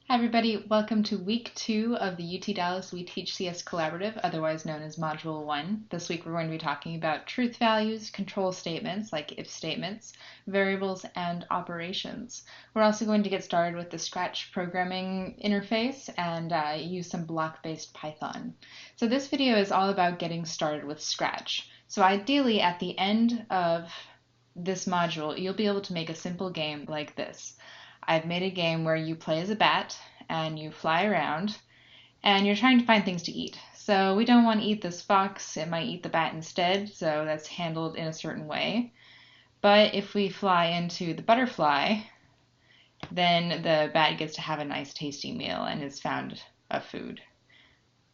Hi everybody, welcome to week 2 of the UT Dallas We Teach CS Collaborative, otherwise known as Module 1. This week we're going to be talking about truth values, control statements like if statements, variables, and operations. We're also going to get started with the Scratch programming interface and use some block-based Python. So this video is all about getting started with Scratch. So ideally at the end of this module, you'll be able to make a simple game like this. I've made a game where you play as a bat and you fly around and you're trying to find things to eat. So we don't want to eat this fox, it might eat the bat instead, so that's handled in a certain way. But if we fly into the butterfly, then the bat gets to have a nice tasty meal and has found a food.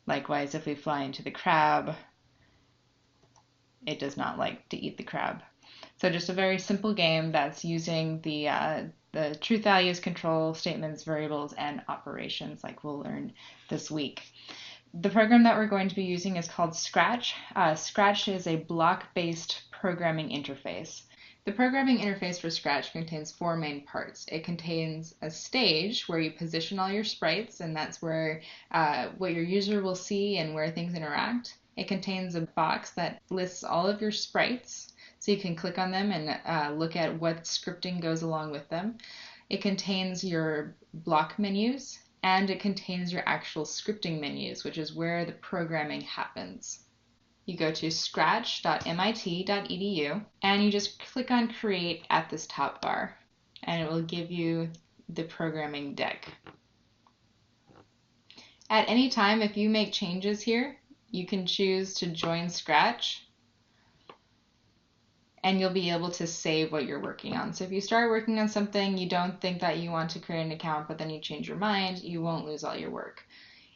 Likewise, if we fly into the crab, it does not like to eat the crab. So just a very simple game that's using the truth values, control statements, variables, and operations like we'll learn this week. The program that we're going to be using is called Scratch. Scratch is a block-based programming interface. The programming interface for Scratch contains 4 main parts. It contains a stage where you position all your sprites, and that's where what your user will see and where things interact. It contains a box that lists all of your sprites, so you can click on them and look at what scripting goes along with them. It contains your block menus, and it contains your actual scripting menus, which is where the programming happens. You go to scratch.mit.edu and you just click on Create at this top bar, and it will give you the programming deck. At any time, if you make changes here, you can choose to join Scratch and you'll be able to save what you're working on. So if you start working on something, you don't think that you want to create an account, but then you change your mind, you won't lose all your work.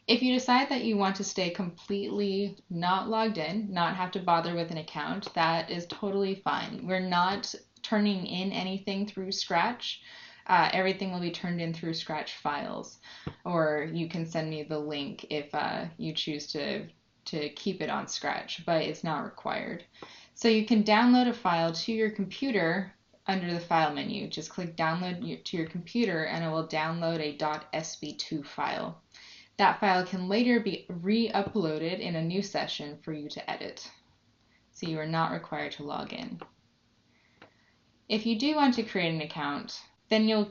If you decide that you want to stay completely not logged in, not have to bother with an account, that is totally fine. We're not turning in anything through Scratch. Everything will be turned in through Scratch files, or you can send me the link if you choose to keep it on Scratch, but it's not required. So you can download a file to your computer under the file menu. Just click download to your computer and it will download a .sv2 file. That file can later be re-uploaded in a new session for you to edit. So you are not required to log in. If you do want to create an account, then you'll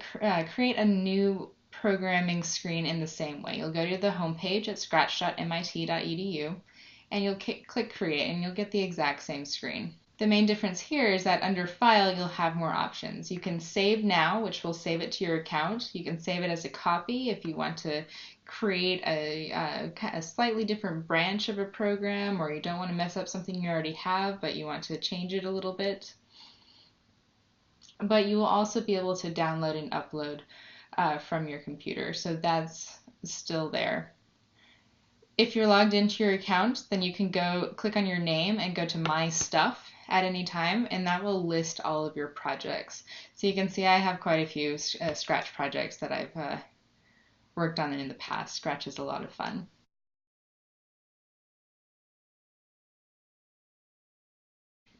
create a new programming screen in the same way. You'll go to the home page at scratch.mit.edu and you'll click Create and you'll get the exact same screen. The main difference here is that under File you'll have more options. You can save now, which will save it to your account. You can save it as a copy if you want to create a slightly different branch of a program, or you don't want to mess up something you already have but you want to change it a little bit. But you will also be able to download and upload from your computer, so that's still there. If you're logged into your account, then you can go click on your name and go to My Stuff at any time, and that will list all of your projects. So you can see I have quite a few Scratch projects that I've worked on in the past. Scratch is a lot of fun.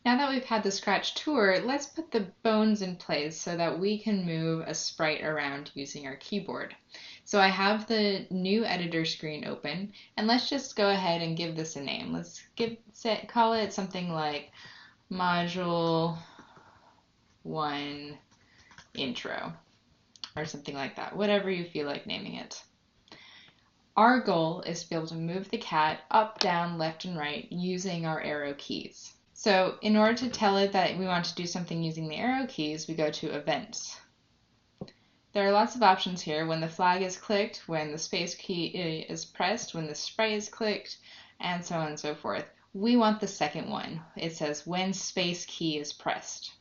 Now that we've had the Scratch tour, let's put the bones in place so that we can move a sprite around using our keyboard. So I have the new editor screen open, and let's just go ahead and give this a name. Let's call it something like Module 1 Intro, or something like that, whatever you feel like naming it. Our goal is to be able to move the cat up, down, left, and right using our arrow keys. So in order to tell it that we want to do something using the arrow keys, we go to Events. There are lots of options here: when the flag is clicked, when the space key is pressed, when the sprite is clicked, and so on and so forth. We want the second one. It says when space key is pressed.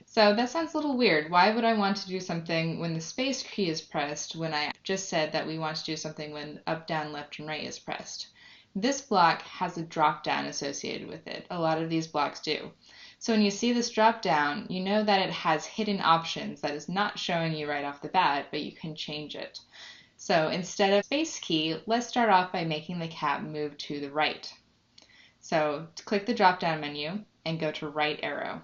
So that sounds a little weird. Why would I want to do something when the space key is pressed when I just said that we want to do something when up, down, left, and right is pressed? This block has a drop down associated with it. A lot of these blocks do. So when you see this drop down, you know that it has hidden options that is not showing you right off the bat, but you can change it. So instead of space key, let's start off by making the cat move to the right. So click the drop down menu and go to right arrow.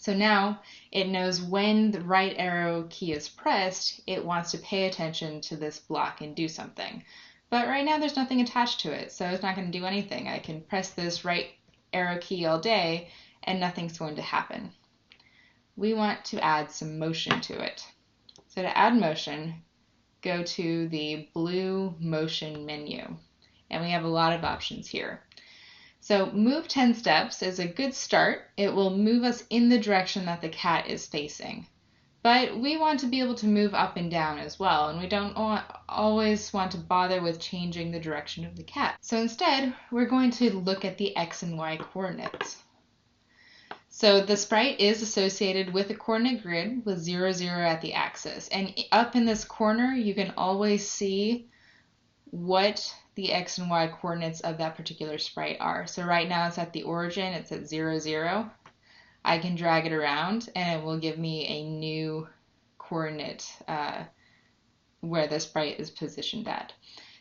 So now it knows when the right arrow key is pressed, it wants to pay attention to this block and do something. But right now there's nothing attached to it, so it's not going to do anything. I can press this right arrow key all day and nothing's going to happen. We want to add some motion to it. So to add motion, go to the blue motion menu. And we have a lot of options here. So move 10 steps is a good start. It will move us in the direction that the cat is facing. But we want to be able to move up and down as well, and we don't always want to bother with changing the direction of the cat. So instead, we're going to look at the X and Y coordinates. So the sprite is associated with a coordinate grid with 0, 0 at the axis. And up in this corner, you can always see what the X and Y coordinates of that particular sprite are. So right now it's at the origin, it's at 0, 0. I can drag it around and it will give me a new coordinate where the sprite is positioned at.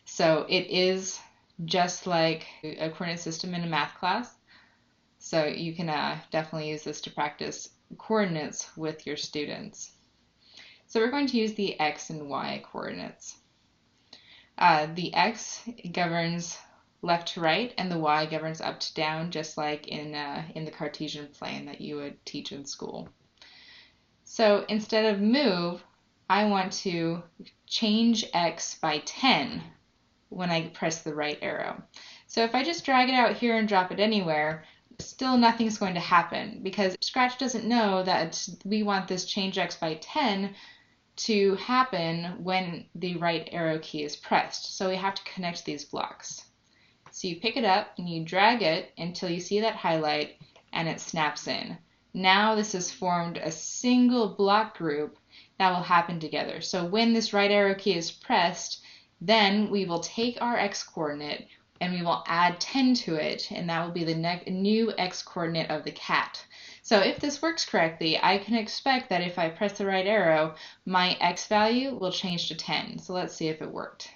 So it is just like a coordinate system in a math class. So you can definitely use this to practice coordinates with your students. So we're going to use the X and Y coordinates. The X governs left to right, and the Y governs up to down, just like in the Cartesian plane that you would teach in school. So instead of move, I want to change X by 10 when I press the right arrow. So if I just drag it out here and drop it anywhere, still nothing's going to happen because Scratch doesn't know that we want this change X by 10 to happen when the right arrow key is pressed. So we have to connect these blocks. So you pick it up and you drag it until you see that highlight and it snaps in. Now this has formed a single block group that will happen together. So when this right arrow key is pressed, then we will take our X coordinate and we will add 10 to it, and that will be the new X coordinate of the cat. So if this works correctly, I can expect that if I press the right arrow, my X value will change to 10. So let's see if it worked.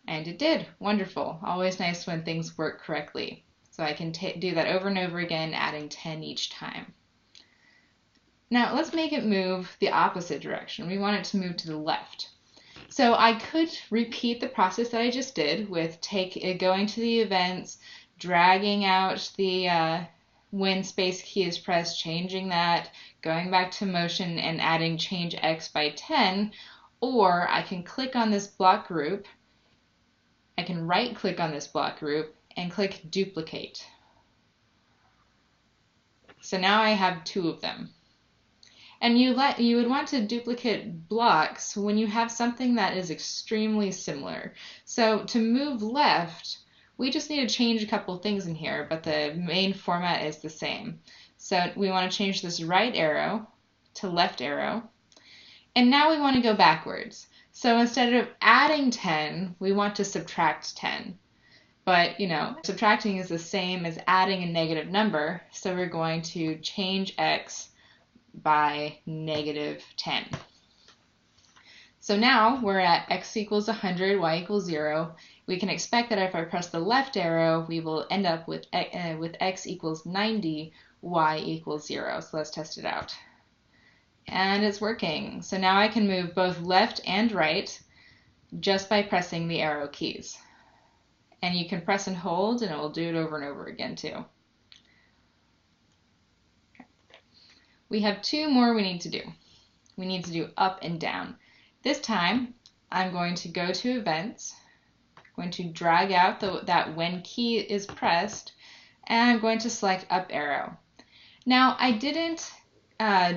And it did. Wonderful. Always nice when things work correctly. So I can do that over and over again, adding 10 each time. Now let's make it move the opposite direction. We want it to move to the left. So I could repeat the process that I just did with going to the events, dragging out the when space key is pressed, changing that, going back to motion and adding change X by 10, or I can click on this block group, I can right click on this block group and click duplicate. So now I have 2 of them. And you would want to duplicate blocks when you have something that is extremely similar. So to move left, we just need to change a couple things in here, but the main format is the same. So we want to change this right arrow to left arrow. And now we want to go backwards. So instead of adding 10, we want to subtract 10. But, subtracting is the same as adding a negative number. So we're going to change X by negative 10. So now we're at X equals 100, Y equals 0. We can expect that if I press the left arrow, we will end up with X equals 90, Y equals 0. So let's test it out. And it's working. So now I can move both left and right just by pressing the arrow keys. And you can press and hold, and it will do it over and over again too. We have 2 more we need to do. We need to do up and down. This time, I'm going to go to events, I'm going to drag out that when key is pressed, and I'm going to select up arrow. Now, I didn't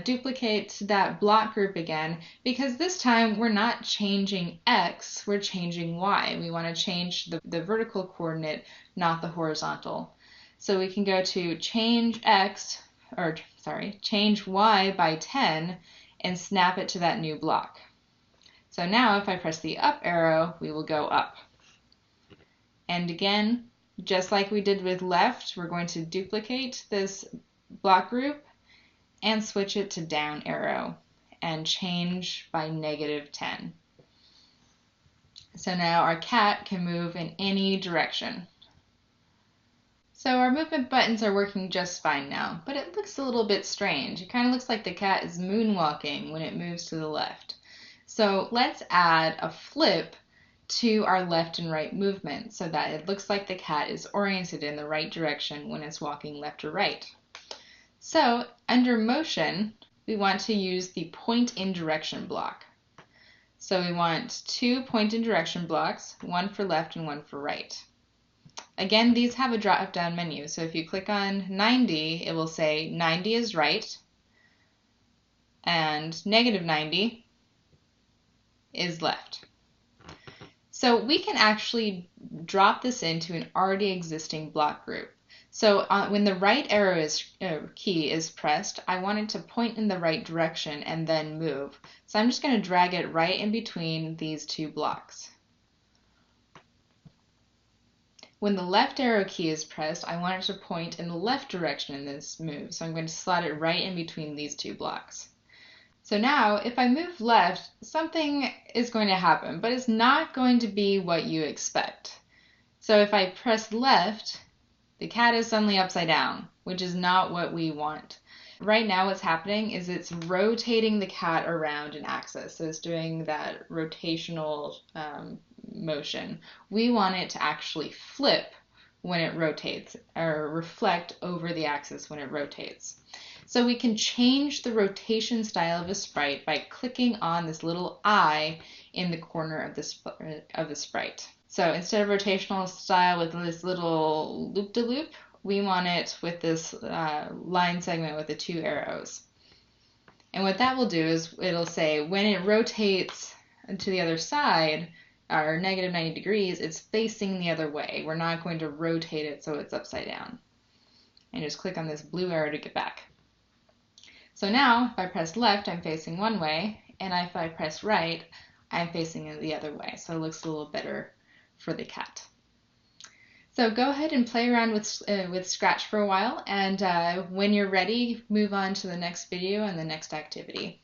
duplicate that block group again because this time we're not changing X, we're changing Y. We want to change the vertical coordinate, not the horizontal. So we can go to change Y by 10 and snap it to that new block. So now if I press the up arrow, we will go up. And again, just like we did with left, we're going to duplicate this block group and switch it to down arrow and change by negative 10. So now our cat can move in any direction. So our movement buttons are working just fine now, but it looks a little bit strange. It kind of looks like the cat is moonwalking when it moves to the left. So let's add a flip to our left and right movement so that it looks like the cat is oriented in the right direction when it's walking left or right. So under motion, we want to use the point in direction block. So we want 2 point in direction blocks, one for left and one for right. Again, these have a drop down menu. So if you click on 90, it will say 90 is right and -90 is left. So we can actually drop this into an already existing block group. So when the right arrow key is pressed, I want it to point in the right direction and then move. So I'm just going to drag it right in between these two blocks. When the left arrow key is pressed, I want it to point in the left direction in this move. So I'm going to slot it right in between these two blocks. So now, if I move left, something is going to happen, but it's not going to be what you expect. So if I press left, the cat is suddenly upside down, which is not what we want. Right now what's happening is it's rotating the cat around an axis. So it's doing that rotational motion. We want it to actually flip when it rotates, or reflect over the axis when it rotates. So we can change the rotation style of a sprite by clicking on this little eye in the corner of the sprite. So instead of rotational style with this little loop-de-loop, we want it with this line segment with the 2 arrows. And what that will do is it'll say when it rotates to the other side, or -90 degrees, it's facing the other way. We're not going to rotate it so it's upside down. And just click on this blue arrow to get back. So now, if I press left, I'm facing one way, and if I press right, I'm facing it the other way. So it looks a little better for the cat. So go ahead and play around with Scratch for a while, and when you're ready, move on to the next video and the next activity.